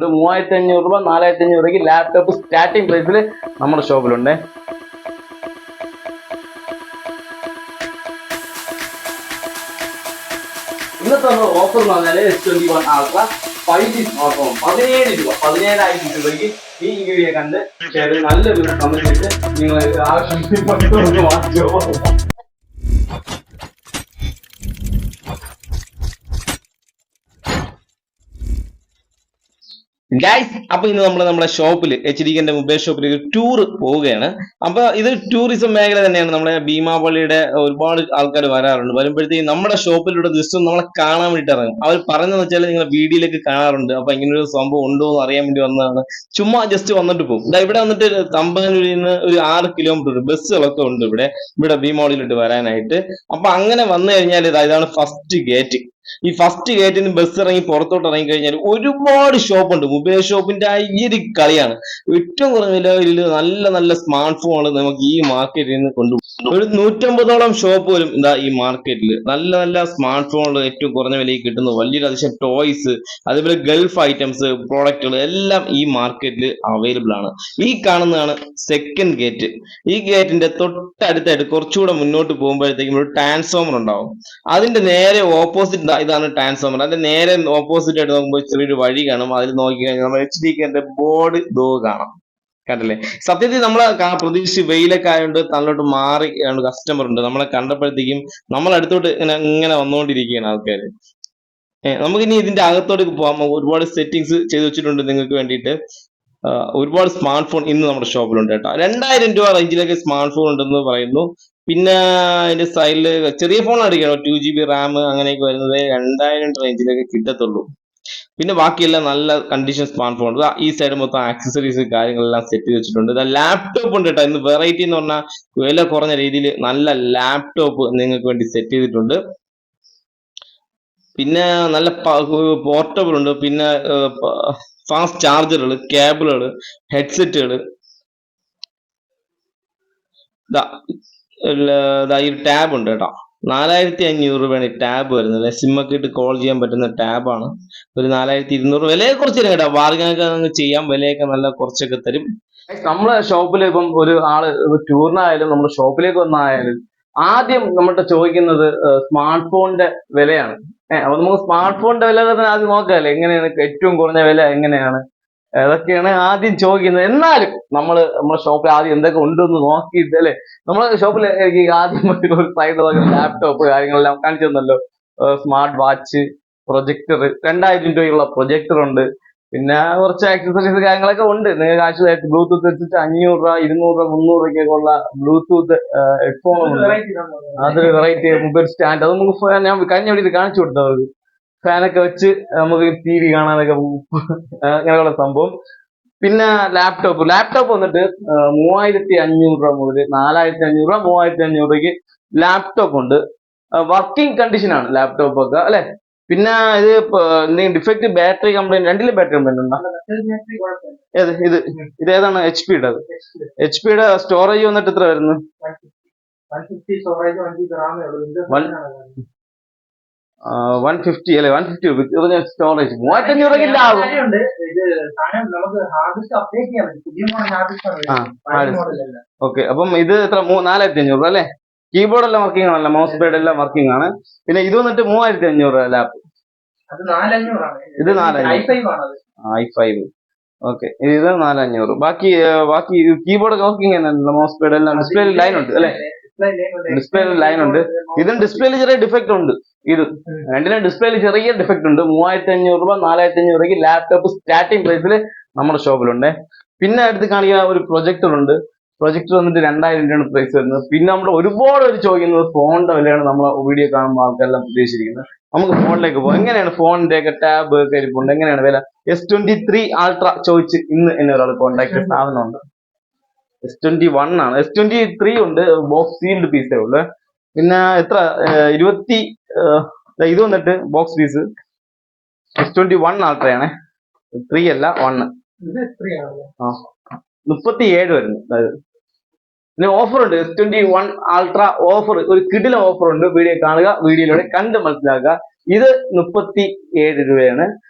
$3500 $4500 laptop starting പ്രൈസിൽ നമ്മുടെ ഷോപ്പിലുണ്ട്. ഇന്നത്തെ നമ്മൾ ഓഫർ എന്ന് പറഞ്ഞാൽ S21 Ultra 5G smart phone 17,000 രൂപയ്ക്ക് ഈ വീഡിയോ കണ്ട് നല്ലൊരു കമന്റ് ഇട്ട് നിങ്ങൾ ആവശ്യം വാങ്ങിച്ചോ. ഗൈസ്, അപ്പൊ ഇന്ന് നമ്മുടെ ഷോപ്പിൽ HDKന്റെ മൊബൈൽ ഷോപ്പിൽ ഒരു ടൂർ പോവുകയാണ്. അപ്പൊ ഇത് ടൂറിസം മേഖല തന്നെയാണ്. നമ്മുടെ ഭീമാപള്ളിയുടെ ഒരുപാട് ആൾക്കാർ വരാറുണ്ട്. വരുമ്പോഴത്തേക്കും നമ്മുടെ ഷോപ്പിലൂടെ ജസ്റ്റ് നമ്മളെ കാണാൻ വേണ്ടിട്ട് ഇറങ്ങും. അവർ പറഞ്ഞെന്ന് വെച്ചാൽ നിങ്ങൾ വീഡിയോയിലേക്ക് കാണാറുണ്ട്. അപ്പൊ ഇങ്ങനെ ഒരു സംഭവം ഉണ്ടോ എന്ന് അറിയാൻ വേണ്ടി വന്നതാണ്. ചുമ്മാ ജസ്റ്റ് വന്നിട്ട് പോകും. ഇവിടെ വന്നിട്ട് തമ്പനൂരിൽ നിന്ന് ഒരു 6 കിലോമീറ്റർ ബസ്സുകളൊക്കെ ഉണ്ട് ഇവിടെ ഭീമാപള്ളിയിലോട്ട് വരാനായിട്ട്. അപ്പൊ അങ്ങനെ വന്നു കഴിഞ്ഞാൽ ഇതാണ് ഫസ്റ്റ് ഗേറ്റ്. ഈ ഫസ്റ്റ് ഗേറ്റിന് ബസ് ഇറങ്ങി പുറത്തോട്ട് ഇറങ്ങി കഴിഞ്ഞാൽ ഒരുപാട് ഷോപ്പ് ഉണ്ട്. മൊബൈൽ ഷോപ്പിന്റെ ഈ ഒരു കളിയാണ്. ഏറ്റവും കുറഞ്ഞ വിലയിൽ നല്ല നല്ല സ്മാർട്ട് ഫോണുകൾ നമുക്ക് ഈ മാർക്കറ്റിൽ നിന്ന് കൊണ്ടുപോകും. ഒരു 150ഓളം ഷോപ്പ് വരും ഈ മാർക്കറ്റിൽ. നല്ല നല്ല സ്മാർട്ട് ഫോണുകൾ ഏറ്റവും കുറഞ്ഞ വിലയിൽ കിട്ടുന്നു. വലിയൊരു അതിശയം ടോയ്സ്, അതേപോലെ ഗൾഫ് ഐറ്റംസ്, പ്രോഡക്റ്റുകൾ എല്ലാം ഈ മാർക്കറ്റിൽ അവൈലബിൾ ആണ്. ഈ കാണുന്നതാണ് സെക്കൻഡ് ഗേറ്റ്. ഈ ഗേറ്റിന്റെ തൊട്ടടുത്തായിട്ട് കുറച്ചുകൂടെ മുന്നോട്ട് പോകുമ്പോഴത്തേക്കും ഒരു ട്രാൻസ്ഫോമർ ഉണ്ടാവും. അതിന്റെ നേരെ ഓപ്പോസിറ്റ് ഇതാണ് ട്രാൻസ്ഫോമർ. അതിന്റെ നേരെ ഓപ്പോസിറ്റ് ആയിട്ട് നോക്കുമ്പോൾ ചെറിയൊരു വഴി കാണും. അതിൽ നോക്കി കഴിഞ്ഞാൽ നമ്മൾ HDKന്റെ ബോർഡ് കാണാം. കണ്ടല്ലേ? സത്യത്തിൽ നമ്മളെ പ്രതീക്ഷിച്ച് വെയിലൊക്കെ ആയതുകൊണ്ട് തന്നോട്ട് മാറി കസ്റ്റമർ ഉണ്ട്. നമ്മളെ കണ്ടപ്പോഴത്തേക്കും നമ്മളെ അടുത്തോട്ട് ഇങ്ങനെ വന്നുകൊണ്ടിരിക്കുകയാണ് ആൾക്കാർ. നമുക്കിനി ഇതിന്റെ അകത്തോട്ട് പോകാം. ഒരുപാട് സെറ്റിങ്സ് ചെയ്ത് വെച്ചിട്ടുണ്ട് നിങ്ങൾക്ക് വേണ്ടിയിട്ട്. ഒരുപാട് സ്മാർട്ട് ഫോൺ ഇന്ന് നമ്മുടെ ഷോപ്പിലുണ്ട് കേട്ടോ. 2000 രൂപ റേഞ്ചിലൊക്കെ സ്മാർട്ട് ഫോൺ ഉണ്ടെന്ന് പറയുന്നു. പിന്നെ അതിന്റെ സൈഡില് ചെറിയ ഫോൺ അടിക്കണം, 2GB റാം അങ്ങനെയൊക്കെ വരുന്നത് 2000 റേഞ്ചിലൊക്കെ കിട്ടത്തുള്ളൂ. പിന്നെ ബാക്കിയെല്ലാം നല്ല കണ്ടീഷൻ സ്മാർട്ട് ഫോൺ. ഈ സൈഡ് മൊത്തം ആക്സസറീസ് കാര്യങ്ങളെല്ലാം സെറ്റ് ചെയ്ത് വെച്ചിട്ടുണ്ട്. ലാപ്ടോപ്പ് ഉണ്ട് കേട്ടോ. ഇന്ന് വെറൈറ്റി എന്ന് പറഞ്ഞാൽ വില കുറഞ്ഞ രീതിയിൽ നല്ല ലാപ്ടോപ്പ് നിങ്ങൾക്ക് വേണ്ടി സെറ്റ് ചെയ്തിട്ടുണ്ട്. പിന്നെ നല്ല പോർട്ടബിൾ ഉണ്ട്. പിന്നെ ഫാസ്റ്റ് ചാർജറുകൾ, കേബിളുകൾ, ഹെഡ്സെറ്റുകൾ. ഈ ടാബ് ഉണ്ട് കേട്ടോ. 4500 രൂപയാണ് ഈ ടാബ് വരുന്നത്. സിമ്മൊക്കെ ഇട്ട് കോൾ ചെയ്യാൻ പറ്റുന്ന ടാബാണ്. ഒരു 4200 വിലയെ കുറച്ച് തരും കേട്ടോ. ബാർഗനൊക്കെ ചെയ്യാം. വിലയൊക്കെ നല്ല കുറച്ചൊക്കെ തരും. നമ്മളെ ഷോപ്പിൽ ഇപ്പം ഒരു ആള് ടൂറിനായാലും നമ്മുടെ ഷോപ്പിലേക്ക് വന്നായാലും ആദ്യം നമ്മളുടെ ചോദിക്കുന്നത് സ്മാർട്ട് ഫോണിന്റെ വിലയാണ്. അപ്പൊ നമുക്ക് സ്മാർട്ട് ഫോണിന്റെ വില തന്നെ ആദ്യം നോക്കാല്ലേ, എങ്ങനെയാണ് ഏറ്റവും കുറഞ്ഞ വില എങ്ങനെയാണ്, അതൊക്കെയാണ് ആദ്യം ചോദിക്കുന്നത്. എന്നാലും നമ്മുടെ ഷോപ്പിൽ ആദ്യം എന്തൊക്കെ ഉണ്ടെന്ന് നോക്കിയിട്ട് അല്ലെ, നമ്മളെ ഷോപ്പിൽ എനിക്ക് ആദ്യം ഒരു സൈഡ് ലാപ്ടോപ്പ് കാര്യങ്ങളെല്ലാം കാണിച്ചു തന്നല്ലോ. സ്മാർട്ട് വാച്ച്, പ്രൊജക്ടർ, 2000 രൂപയുള്ള പ്രൊജക്ടർ ഉണ്ട്. പിന്നെ കുറച്ച് ആക്സസറീസ് കാര്യങ്ങളൊക്കെ ഉണ്ട്. നിങ്ങൾക്ക് ആവശ്യമായിട്ട് ബ്ലൂടൂത്ത് വെച്ചിട്ട് 500 രൂപ 200 രൂപ 300 രൂപയ്ക്കൊക്കെ ഉള്ള ബ്ലൂടൂത്ത് ഹെഡ്ഫോൺ ഉണ്ട്. അതൊരു വെറൈറ്റി മൊബൈൽ സ്റ്റാൻഡ്. അത് നമുക്ക് ഞാൻ കഴിഞ്ഞ വീട്ടിൽ കാണിച്ചു കൊടുത്തു. അവർക്ക് ഫാനൊക്കെ വെച്ച് നമുക്ക് TV കാണാനൊക്കെ അങ്ങനെയുള്ള സംഭവം. പിന്നെ ലാപ്ടോപ്പ് വന്നിട്ട് 3500 രൂപ മുതൽ 4500 രൂപ 3500 രൂപയ്ക്ക് ലാപ്ടോപ്പ് ഉണ്ട്. വർക്കിംഗ് കണ്ടീഷനാണ് ലാപ്ടോപ്പ് ഒക്കെ അല്ലെ. പിന്നെ ഇത് എന്തെങ്കിലും ഡിഫക്റ്റ്, ബാറ്ററി കംപ്ലൈന്റ്, രണ്ടിലും ബാറ്ററി കംപ്ലൈന്റ് ഉണ്ടോ? ഇത് ഏതാണ്? HP-യുടെ. HP-യുടെ സ്റ്റോറേജ് വന്നിട്ട് എത്ര വരുന്നു? 150 അല്ലെ, 150 രൂപ സ്റ്റോറേജ്. 3500 രൂപയ്ക്ക് ലാഭം. ഓക്കെ, അപ്പം ഇത് എത്ര? 4500 രൂപ അല്ലെ. കീബോർഡ് എല്ലാം വർക്കിംഗ് ആണല്ലോ, മൗസ് പാഡ് എല്ലാം വർക്കിംഗ് ആണ്. പിന്നെ ഇത് വന്നിട്ട് 3500 രൂപ ലാപ്പ്. ഇത് 4500 i5. ഓക്കെ, ഇത് 4500. ബാക്കി കീബോർഡ് വർക്കിംഗ് ആണല്ലോ, മൗസ് പാഡ് എല്ലാം. ഡിസ്പ്ലേ ലൈൻ ഉണ്ട് അല്ലെ, ഡിസ്പ്ലേ ലൈൻ ഉണ്ട്. ഇതും ഡിസ്പ്ലേയിൽ ചെറിയ ഡിഫക്റ്റ് ഉണ്ട്. ഇത് രണ്ടിനും ഡിസ്പ്ലേയിൽ ചെറിയ ഡിഫക്റ്റ് ഉണ്ട്. 3500 രൂപ 4500 രൂപയ്ക്ക് ലാപ്ടോപ്പ് സ്റ്റാർട്ടിംഗ് പ്രൈസിൽ നമ്മുടെ ഷോപ്പിലുണ്ട്. പിന്നെ അടുത്ത് കാണിക്കുന്ന ഒരു പ്രൊജക്ടർ ഉണ്ട്. പ്രൊജക്ടർ വന്നിട്ട് 2000 രൂപയാണ് പ്രൈസ് വരുന്നത്. പിന്നെ നമ്മൾ ഒരുപാട് പേര് ചോദിക്കുന്നത് ഫോണിന്റെ വിലയാണ്. നമ്മളെ വീഡിയോ കാണുമ്പോൾ ആൾക്കാരെല്ലാം ഉദ്ദേശിച്ചിരിക്കുന്നത്. നമുക്ക് ഫോണിലേക്ക് പോകാം. എങ്ങനെയാണ് ഫോണിന്റെ ഒക്കെ ടാബ് ഒക്കെ ഇരിപ്പുണ്ട്, എങ്ങനെയാണ് വില? S23 Ultra ചോദിച്ച് ഇന്ന് എന്നെ ഒരാൾ കോൺടാക്ട് സാധനമുണ്ട്. S21 ആണ്. S23 ഉണ്ട്, ബോക്സ് സീൽഡ് പീസേ ഉള്ളു. പിന്നെ എത്ര? ഇത് വന്നിട്ട് ബോക്സ് പീസ് S21 Ultra ആണ്. 3 അല്ല 1. 37 വരുന്നു. പിന്നെ ഓഫർ ഉണ്ട്. S21 Ultra ഓഫർ, ഒരു കിടിലൻ ഓഫർ ഉണ്ട്. വീഡിയോ കാണുക, വീഡിയോയിലൂടെ കണ്ട് മനസ്സിലാക്കുക. ഇത് 37 രൂപയാണ്.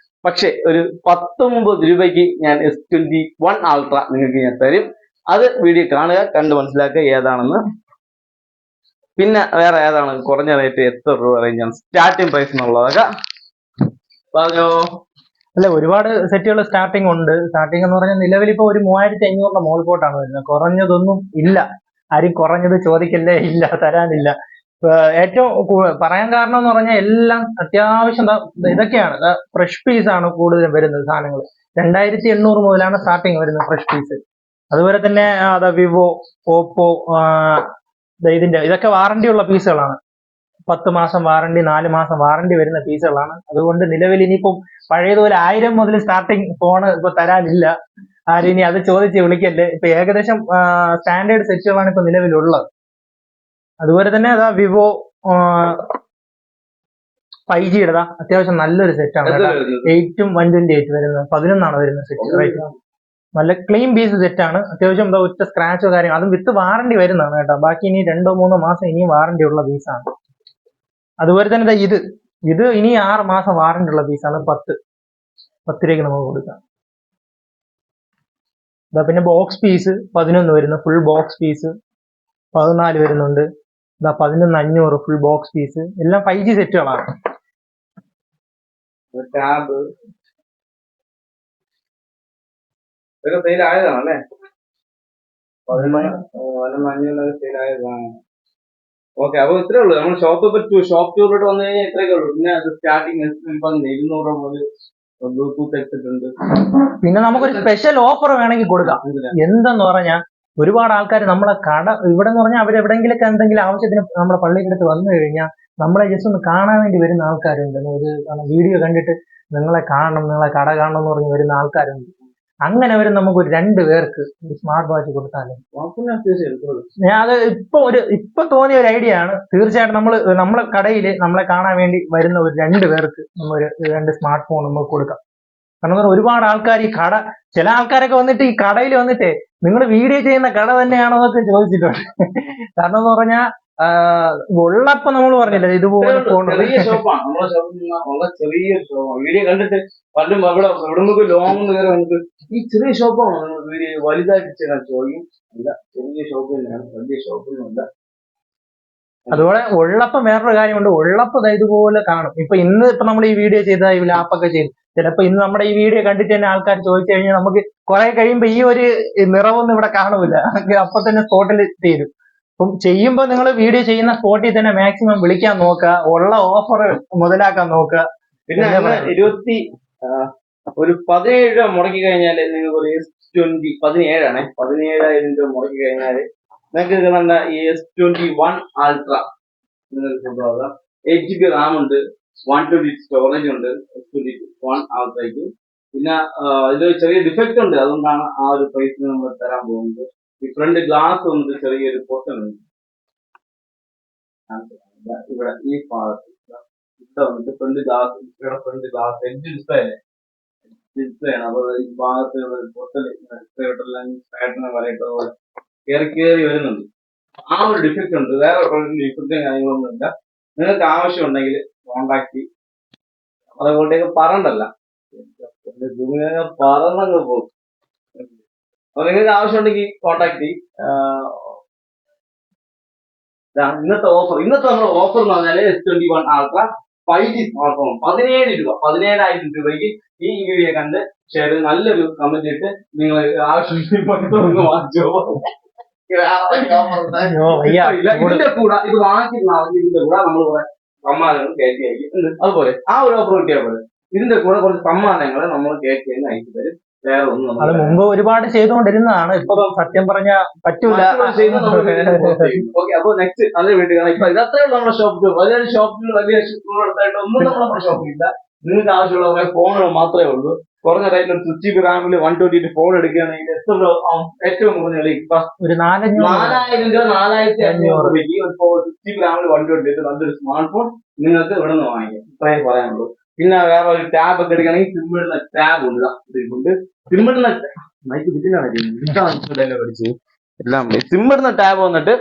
പക്ഷെ ഒരു 19 രൂപയ്ക്ക് ഞാൻ S21 Ultra നിങ്ങൾക്ക് ഞാൻ തരും. അത് വീഡിയോ കാണുക, കണ്ട് മനസ്സിലാക്കുക ഏതാണെന്ന്. പിന്നെ വേറെ ഏതാണ് കുറഞ്ഞ റേറ്റ്, എത്ര രൂപ റേഞ്ചാണ് സ്റ്റാർട്ടിംഗ് പ്രൈസ് എന്നുള്ളതൊക്കെ പറഞ്ഞോ. അല്ല, ഒരുപാട് സെറ്റുകൾ സ്റ്റാർട്ടിംഗ് ഉണ്ട്. സ്റ്റാർട്ടിംഗ് എന്ന് പറഞ്ഞാൽ നിലവിൽ ഇപ്പൊ ഒരു 3500 മുകൾക്കോട്ടാണ് വരുന്നത്. കുറഞ്ഞതൊന്നും ഇല്ല. ആരും കുറഞ്ഞത് ചോദിക്കല്ലേ, ഇല്ല, തരാനില്ല. ഏറ്റവും പറയാൻ കാരണം എന്ന് പറഞ്ഞാൽ എല്ലാം അത്യാവശ്യം ഇതൊക്കെയാണ്. ഫ്രഷ് പീസ് ആണ് കൂടുതലും വരുന്നത് സാധനങ്ങൾ. 2800 മുതലാണ് സ്റ്റാർട്ടിങ് വരുന്നത് ഫ്രഷ് പീസ്. അതുപോലെ തന്നെ വിവോ, ഓപ്പോ, ഇതൊക്കെ വാറണ്ടി ഉള്ള പീസുകളാണ്. 10 മാസം വാറണ്ടി, 4 മാസം വാറണ്ടി വരുന്ന പീസുകളാണ്. അതുകൊണ്ട് നിലവിൽ ഇനിയിപ്പം പഴയതുപോലെ 1000 മുതൽ സ്റ്റാർട്ടിങ് ഫോണ് ഇപ്പൊ തരാനില്ല. ആരും ഇനി അത് ചോദിച്ച് വിളിക്കല്ലേ. ഇപ്പൊ ഏകദേശം സ്റ്റാൻഡേർഡ് സെറ്റുകളാണ് ഇപ്പൊ നിലവിലുള്ളത്. അതുപോലെ തന്നെ വിവോ 5Gയുടെ അത്യാവശ്യം നല്ലൊരു സെറ്റാണ്. 8ഉം 128 വരുന്നത് 11 വരുന്നത് സെറ്റ്. റേറ്റ് നല്ല ക്ലീൻ പീസ് സെറ്റാണ്. അത്യാവശ്യം ഒറ്റ സ്ക്രാച്ചോ കാര്യങ്ങൾ, അതും വിത്ത് വാറണ്ടി വരുന്നതാണ് കേട്ടോ. ബാക്കി ഇനി 2-3 മാസം ഇനിയും വാറണ്ടി ഉള്ള പീസാണ്. അതുപോലെ തന്നെ ഇത് ഇനി 6 മാസം വാറണ്ടി ഉള്ള പീസാണ്. 10 രൂപയ്ക്ക് നമുക്ക് കൊടുക്കാം. പിന്നെ ബോക്സ് പീസ് 11 വരുന്നു, ഫുൾ ബോക്സ് പീസ് 14 വരുന്നുണ്ട്. 11,500 ഫുൾ ബോക്സ് പീസ്. എല്ലാം 5G സെറ്റുകളാണ്. ടാബ് ഇതൊക്കെ സെയിൽ ആയതാണല്ലേ? 11,500 സെയിൽ ആയതാണ്. ഓക്കെ, അപ്പൊ ഇത്രേ ഉള്ളൂ. നമ്മൾ ഷോപ്പ് ടൂറിലോട്ട് വന്നു കഴിഞ്ഞാൽ ഇത്രയൊക്കെ ഉള്ളൂ. പിന്നെ അത് സ്റ്റാർട്ടിങ് 200 രൂപ മുതൽ ബ്ലൂടൂത്ത് ഹെഡ്സെറ്റ് ഉണ്ട്. പിന്നെ നമുക്കൊരു സ്പെഷ്യൽ ഓഫർ വേണമെങ്കിൽ കൊടുക്കാം. എന്തെന്ന് പറഞ്ഞാൽ ഒരുപാട് ആൾക്കാർ നമ്മളെ കട ഇവിടെ എന്ന് പറഞ്ഞാൽ അവരെവിടെയെങ്കിലൊക്കെ എന്തെങ്കിലും ആവശ്യത്തിന് നമ്മുടെ പള്ളിക്കടുത്ത് വന്നു കഴിഞ്ഞാൽ നമ്മളെ ജസ്റ്റ് ഒന്ന് കാണാൻ വേണ്ടി വരുന്ന ആൾക്കാരുണ്ട്. ഒരു വീഡിയോ കണ്ടിട്ട് നിങ്ങളെ കാണണം, നിങ്ങളെ കട കാണണം എന്ന് പറഞ്ഞ് വരുന്ന ആൾക്കാരുണ്ട്. അങ്ങനെ വരും. നമുക്കൊരു 2 പേർക്ക് ഒരു സ്മാർട്ട് വാച്ച് കൊടുത്താലും അത് ഇപ്പൊ തോന്നിയ ഒരു ഐഡിയ ആണ്. തീർച്ചയായിട്ടും നമ്മളെ കടയിൽ നമ്മളെ കാണാൻ വേണ്ടി വരുന്ന ഒരു 2 പേർക്ക് നമ്മൾ 2 സ്മാർട്ട് ഫോൺ നമുക്ക് കൊടുക്കാം. കാരണം ഒരുപാട് ആൾക്കാർ ഈ കട, ചില ആൾക്കാരൊക്കെ വന്നിട്ട് ഈ കടയിൽ വന്നിട്ട് നിങ്ങൾ വീഡിയോ ചെയ്യുന്ന കട തന്നെയാണോ എന്നൊക്കെ ചോദിച്ചിട്ടുണ്ട്. കാരണം എന്ന് പറഞ്ഞാൽ ഉള്ളപ്പോ നമ്മൾ പറഞ്ഞില്ല ഇതുപോലെ ചെറിയ ഷോപ്പാണ് നമ്മളെ ഷോപ്പ്. ചെറിയ ഷോപ്പാണ്. വീഡിയോ കണ്ടിട്ട് പലരും ഇവിടെ ലോങ് കയറി വന്നിട്ട് ഈ ചെറിയ ഷോപ്പാണോ നിങ്ങൾ വീഡിയോ വലുതായിട്ട് ചെയ്യാൻ ചോദിക്കും. അല്ല, ചെറിയ ഷോപ്പ് തന്നെയാണ്, വലിയ ഷോപ്പൊന്നുമല്ല. അതുപോലെ ഉള്ളപ്പം വേറൊരു കാര്യമുണ്ട്. ഉള്ളപ്പം ഇതുപോലെ കാണും. ഇപ്പൊ നമ്മൾ ഈ വീഡിയോ ചെയ്ത ഈ ലാപ്പൊക്കെ ചെയ്തു, ചിലപ്പോ ഇന്ന് നമ്മുടെ ഈ വീഡിയോ കണ്ടിട്ട് തന്നെ ആൾക്കാർ ചോദിച്ചു കഴിഞ്ഞാൽ നമുക്ക് കുറെ കഴിയുമ്പോ ഈ ഒരു നിറവൊന്നും ഇവിടെ കാണൂല. അപ്പൊ തന്നെ സ്പോട്ടിൽ തീരും. അപ്പം ചെയ്യുമ്പോ നിങ്ങൾ വീഡിയോ ചെയ്യുന്ന സ്പോട്ടിൽ തന്നെ മാക്സിമം വിളിക്കാൻ നോക്കുക, ഉള്ള ഓഫർ മുതലാക്കാൻ നോക്കുക. പിന്നെ 17 രൂപ മുടക്കി കഴിഞ്ഞാൽ നിങ്ങൾക്ക് ഒരു S20 17,000 രൂപ മുടക്കി കഴിഞ്ഞാൽ നിങ്ങൾക്ക് കിട്ടുന്ന ഈ S21 Ultra നിങ്ങൾക്ക് കൊണ്ടുപോകാം. 8GB RAM ഉണ്ട്, 120 സ്റ്റോറേജ് ഉണ്ട് S21 Ultrയ്ക്ക്. പിന്നെ ഇതിലൊരു ചെറിയ ഡിഫക്റ്റ് ഉണ്ട്, അതുകൊണ്ടാണ് ആ ഒരു പ്രൈസിന് നമ്മൾ തരാൻ പോകുന്നത്. ഈ ഫ്രണ്ട് ഗ്ലാസ് വന്നിട്ട് ചെറിയൊരു പൊട്ടലുണ്ട് ഇവിടെ ഈ ഭാഗത്ത്. ഇവിടെ വന്നിട്ട് ഫ്രണ്ട് ഗ്ലാസ് എഡ്ജ് ഡിസ്പ്ലേ ആണ്. അപ്പൊ ഈ ഭാഗത്ത് പൊട്ടൽ ഡിസ്പ്ലേ വരയിട്ട് കയറി വരുന്നുണ്ട്. ആ ഒരു ഡിഫക്റ്റ് ഉണ്ട്. വേറെ ഡിഫക്റ്റും കാര്യങ്ങളൊന്നും ഇല്ല. നിങ്ങൾക്ക് ആവശ്യമുണ്ടെങ്കിൽ കോണ്ടാക്ട്. അതുകൊണ്ടേക്ക് പറണ്ടല്ല, പറന്നങ്ങ് പോകും. അപ്പൊ നിങ്ങൾക്ക് ആവശ്യമുണ്ടെങ്കിൽ കോണ്ടാക്ട് ചെയ്യും. ഇന്നത്തെ നമ്മുടെ ഓഫർ എന്ന് പറഞ്ഞാൽ S21 Ultra 5G smart phone 17,000 രൂപയ്ക്ക് ഈ വീഡിയോ കണ്ട് ഷെയർ ചെയ്ത് നല്ലൊരു കമന്റ് ഇട്ട് നിങ്ങൾ ആവശ്യമുണ്ടെങ്കിൽ വാങ്ങിച്ചോ. ഇതിന്റെ കൂടെ ഇത് ഇതിന്റെ കൂടെ നമ്മൾ കുറെ സമ്മാനങ്ങൾ കയറ്റിയായിരിക്കും. അതുപോലെ ആ ഒരു ഓഫർ കിട്ടിയാൽ പോലെ ഇതിന്റെ കൂടെ കുറച്ച് സമ്മാനങ്ങൾ നമ്മൾ കയറ്റി അയച്ചു തരും. വേറെ ഒന്നും അത് മുമ്പ് ഒരുപാട് ചെയ്തുകൊണ്ടിരുന്നതാണ്. ഇപ്പൊ സത്യം പറഞ്ഞാൽ പറ്റൂല. അപ്പൊ നെക്സ്റ്റ് നല്ല വീട്ടിൽ കാണാം. ഇപ്പൊ ഇതത്രേ ഉള്ളൂ നമ്മുടെ ഷോപ്പ്. വലിയ അടുത്തായിട്ട് ഒന്നും നമ്മുടെ ഷോപ്പിലില്ല. നിങ്ങൾക്ക് ആവശ്യമുള്ള കുറെ ഫോണുകൾ മാത്രമേ ഉള്ളൂ. കുറഞ്ഞ റേറ്റിൽ 6GB RAM 128 ഫോൺ എടുക്കുകയാണെങ്കിൽ എത്ര ഏറ്റവും കുറഞ്ഞ ഒരു 4,000 രൂപ 4,500 രൂപയ്ക്ക് 6GB RAM 128 നല്ലൊരു സ്മാർട്ട് ഫോൺ നിങ്ങൾക്ക് ഇവിടെ നിന്ന് വാങ്ങിക്കാം. ഇത്രയും പറയാനുള്ളൂ. പിന്നെ വേറെ ഒരു ടാബ് ഒക്കെ എടുക്കുകയാണെങ്കിൽ സിമ്മിടുന്ന ടാബ് ഉണ്ട്. സിമ്മിടുന്ന സിമ്മിടുന്ന ടാബ് വന്നിട്ട്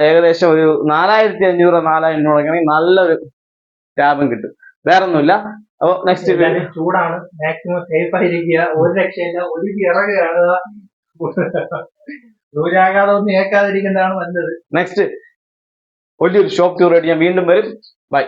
ഏകദേശം ഒരു 4,500 4,000 രൂപ നല്ലൊരു ടാബും കിട്ടും. വേറൊന്നുമില്ല. അപ്പൊ നെക്സ്റ്റ് എല്ലാവരും ചൂടാണ്, മാക്സിമം സേഫ് ആയിരിക്കുക, ഒരു രക്ഷയില്ല, ഒരുക്കി ഇറങ്ങുകയാണ്. സൂര്യാഘാതം ഒന്നും ഏൽക്കാതിരിക്കുന്നതാണ് നല്ലത്. നെക്സ്റ്റ് വലിയൊരു ഷോപ്പ് ടൂർ ആയിട്ട് ഞാൻ വീണ്ടും വരും. ബൈ.